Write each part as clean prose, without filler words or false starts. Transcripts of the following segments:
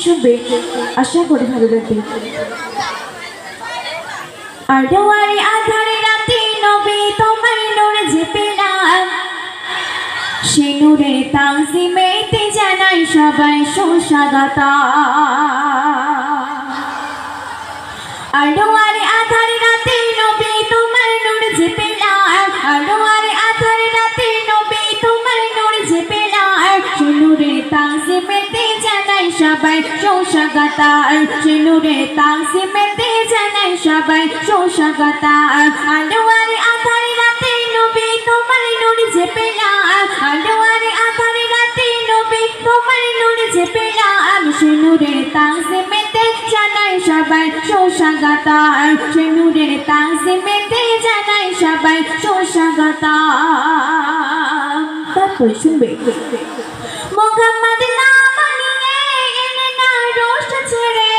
শুনবে, আশা করি ভালো লাগবে। আলোয়ারে আধারে রাতে নবী তোমার নূর যে পেলাম, সে নূরের তাজিমেতে জানাই সবাই সুস্বাগতম। আলোয়ারে আধারে রাতে নবী তোমার নূর যে পেলাম, আলোয়ারে আধারে রাতে নবী তোমার নূর যে পেলাম, সে নূরের তাজিমেতে জানাই সবাই সুস্বাগতম, সে নূরের তাজিমেতে জানাই সবাই সুস্বাগতম। আলোয়ারে আধারে রাতে নবী তোমার নূর যে পেলাম, আলোয়ারে আধারে রাতে নবী তোমার নূর যে পেলাম, সে নূরের তাজিমেতে জানাই সবাই সুস্বাগতম, সে নূরের তাজিমেতে জানাই সবাই সুস্বাগতম। তারপরে শুনবে, মুহাম্মদ নাম নিয়ে এলে না রোষ্ট ছেড়ে,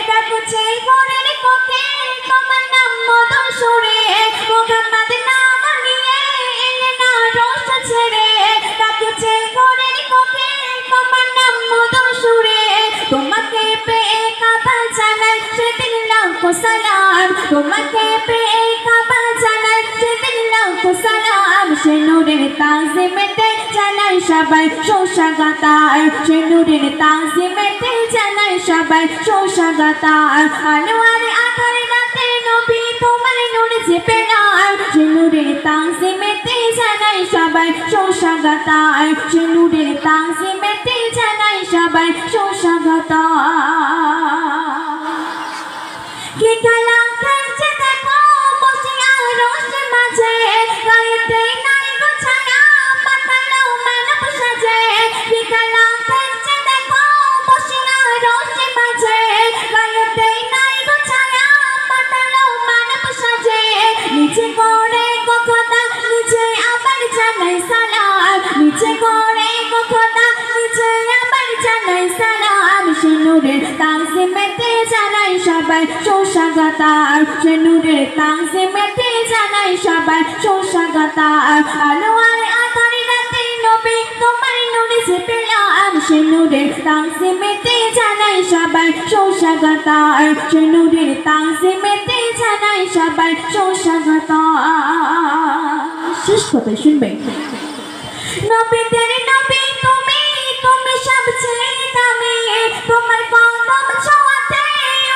ডাকছে ঘরের কোকে তোমার নাম মধু সুরে। মুহাম্মদ নাম নিয়ে এলে না রোষ্ট ছেড়ে, ডাকছে ঘরের কোকে তোমার নাম মধু সুরে। তোমাকে পেয়ে কাবা জানাই সেদিন লাখো সালাম, তোমাকে পেয়ে কাবা জানাই সেদিন লাখো সালাম, সে নূরের তাজিমেতে জানাই সবাই সুস্বাগতম, সে নূরের তাজিমেতে জানাই সবাই সুস্বাগতম। আলোয়ারে আধারে রাতে নবী তোমার নূর যে পেলাম, সে নূরের তাজিমেতে জানাই সবাই সুস্বাগতম, সে নূরের তাজিমেতে জানাই সবাই সুস্বাগতম। কি খেলা খেলছে দেখো বসে আরশের মাঝে, গায়েতে নাই গো ছায়া পাতালো মানব সাজে। কি খেলা খেলছে দেখো বসে আরশের মাঝে, গায়েতে নাই গো ছায়া পাতালো মানব সাজে। নিচে করে গো খোদা নিচে আবার জানাই সালাম, নিচে করে গো খোদা নিচে আবার জানাই সালাম, সে নূরের তাজিমেতে জানাই সবাই সুস্বাগতম, সে নূরের তাজিমেতে জানাই সবাই সুস্বাগতম। আলোয়ারে আধারে রাতে নবী তোমার নূর যে পেলাম, সে নূরের তাজিমেতে জানাই সবাই সুস্বাগতম, সে নূরের তাজিমেতে জানাই সবাই সুস্বাগতম। শেষ কথা শুনবে, নবীদের নবী তুমি, তুমি সবচেয়ে দামি, তোমার কদম ছোঁয়াতে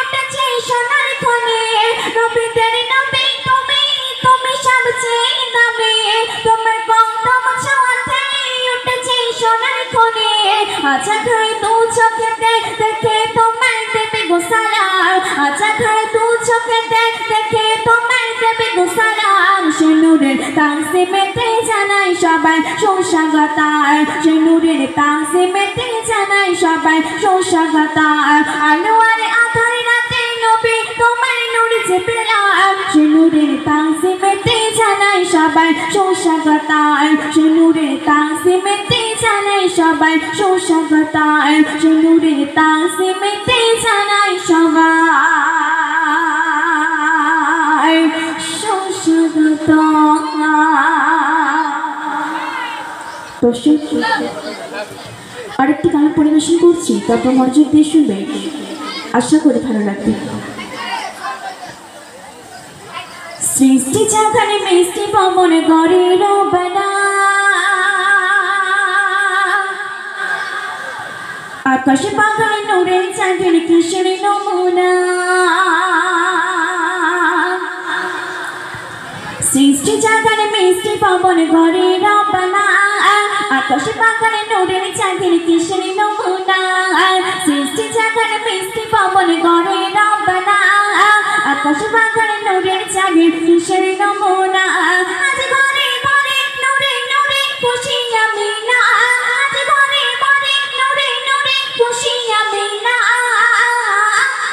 উঠেছে সোনার খনি। নবীদের নবী তুমি, তুমি সবচেয়ে দামি, তোমার কদম ছোঁয়াতে উঠেছে সোনার খনি। আচ্ছা খাই দু চোখেতে দেখে তোমার দেবে গো সালাম, আচ্ছা খাই দু চোখেতে দেখে তোমার দেবে গো সালাম, সে নূরের তাজিমেতে জানাই সবাই সুস্বাগতম, সে নূরের তাজিমেতে জানাই সবাই সুস্বাগতম। আলোয়ারে আধারে রাতে নবী তোমার নূর যে পেলাম, সে নূরের তাজিমেতে জানাই সবাই সুস্বাগতম, সে নূরের তাজিমেতে জানাই সবাই সুস্বাগতম, সে নূরের তাজিমেতে জানাই সবাই সুস্বাগতম। দর্শক, আরেকটি গান পরিবেশন করছি, তারপর মনোযোগ দিয়ে শুনবে, আশা করি ভালো লাগবে। সৃষ্টি জাগানে মিষ্টি পবন গড়ে রবানা, আকাশে পাখায় নূরের চাঁদের কিসের নমুনা। সৃষ্টি জাগানে মিষ্টি পবন গড়ে রবানা, আকাশে পাখায় নূরের চাঁদের কিসের নমুনা। সৃষ্টি জাগানে মিষ্টি পবন গড়ে রবানা, আকাশে পাখায় নূরের চাঁদের কিসের নমুনা। আজ ঘরে ঘরে নূরে নূরে খুশি আমি না, আজ ঘরে ঘরে নূরে নূরে খুশি আমি না।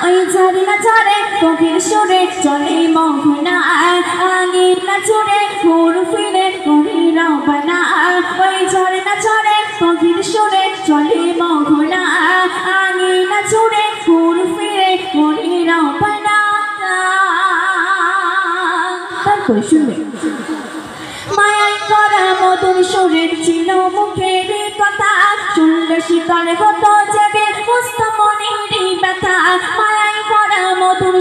ওই ঝরে না ঝরে গভীর সুরে চলে মোহনা, আঙিনা জুড়ে ঘুর ফিরে করি রবানা। ওই ঝরে না ঝরে গভীর সুরে চলে মোহনা, আঙিনা জুড়ে ঘুর ফিরে করি রবানা। তারপরে শুনবে, মায়ায় করা মধুর সুরের ছিল মুখের কথা, শুনলে শীতল হতো যাবে মুস্ত মনের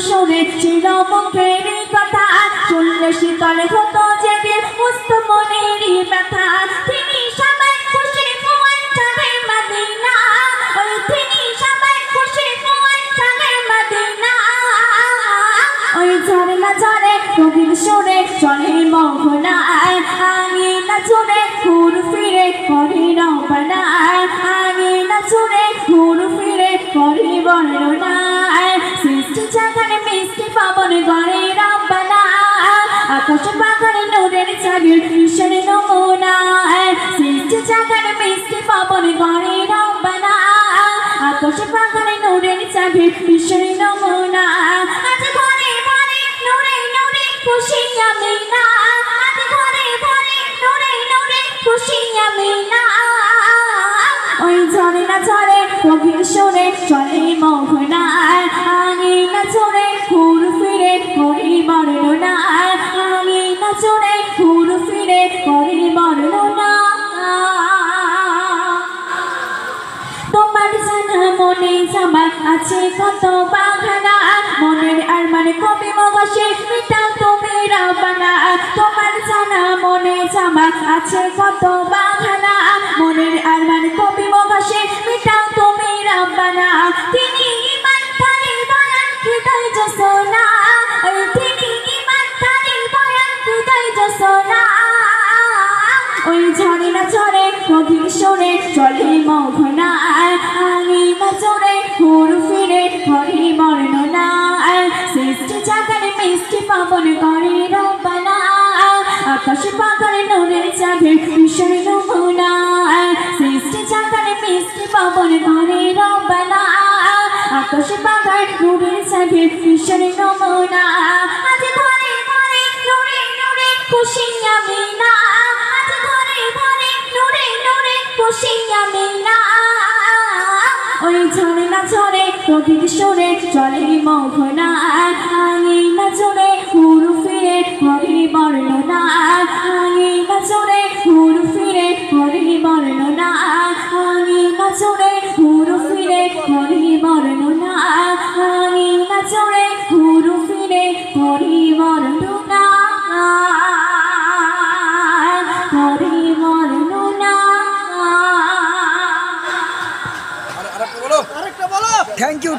সুরে ছিল মুখের কথা, শুনলে শীতল হতো যেদিন মুস্ত মনেরই ব্যথা। তিনি সবাই খুশি ফুয়ান চাঁদে মদিনা, ওই তিনি সবাই খুশি ফুয়ান চাঁদে মদিনা। ওই ঝরনা ঝরে গভীর সুরে চলে মোহনায়, আঙিনা জুড়ে ঘুর ফিরে করি রবানা, আঙিনা জুড়ে ঘুর ফিরে করি বর্ণনায়। সৃষ্টি জাগানে মিষ্টি পাবন গড়ে রবানা, আকাশ পাখানে নূরের চাবির ভীষণ নমুনায়। সৃষ্টি জাগানে মিষ্টি পাবন গড়ে রবানা, আকাশ পাখানে নূরের চাবির ভীষণ নমুনা। আজ ঘরে ঘরে নূরে নূরে খুশি আমি না, আজ ঘরে ঘরে নূরে নূরে খুশি আমি না। ওই ঝরনা ঝরে গভীর সুরে চলে মোহনায়, আঙিনা জুড়ে ঘুর ফিরে করি বর্ণনায়, আঙিনা জুড়ে ঘুর ফিরে করি বর্ণনা। তোমার জানা মনে জামা আছে কত বাহানা, মনের আরমান কবি মগসে মিটাও তুমি রবানা। তোমার জানা মনে জামা আছে কত বাহানা, মনের আরমান কবি মগসে মিটাও তুমি রবানা। তিনি ইমান তারি বয়ান হৃদয় জসনা, ওই তিনি ইমান তারি বয়ান হৃদয় জসনা। ওই ঝরনা ঝরে গভীর সুরে চলে মোহনায়, আঙিনা জুড়ে ঘুর ফিরে করি বর্ণনায়। সৃষ্টি জাগানে মিষ্টি পাবন করে রবানা, আকাশ পাখানে নূরের চাবির ভীষণ নমুনায়। সৃষ্টি জাগানে মিষ্টি পাবন করে রবানা, আকাশ পাখানে নূরের চাবির ভীষণ নমুনা। আজ ঘরে ঘরে নূরে নূরে খুশি আমি না, আজ ঘরে ঘরে নূরে নূরে খুশি আমি না। ওই ঝরনা ঝরে গভীর সুরে চলে মোহনায়, আঙিনা জুড়ে ঘুর ফিরে করি বর্ণনা, আঙিনা জুড়ে ঘুর ফিরে করি বর্ণনা, আঙিনা জুড়ে ঘুর ফিরে করি বর্ণনা, আঙিনা জুড়ে ঘুর ফিরে করি বর্ণনা, করি বর্ণনা। Thank you.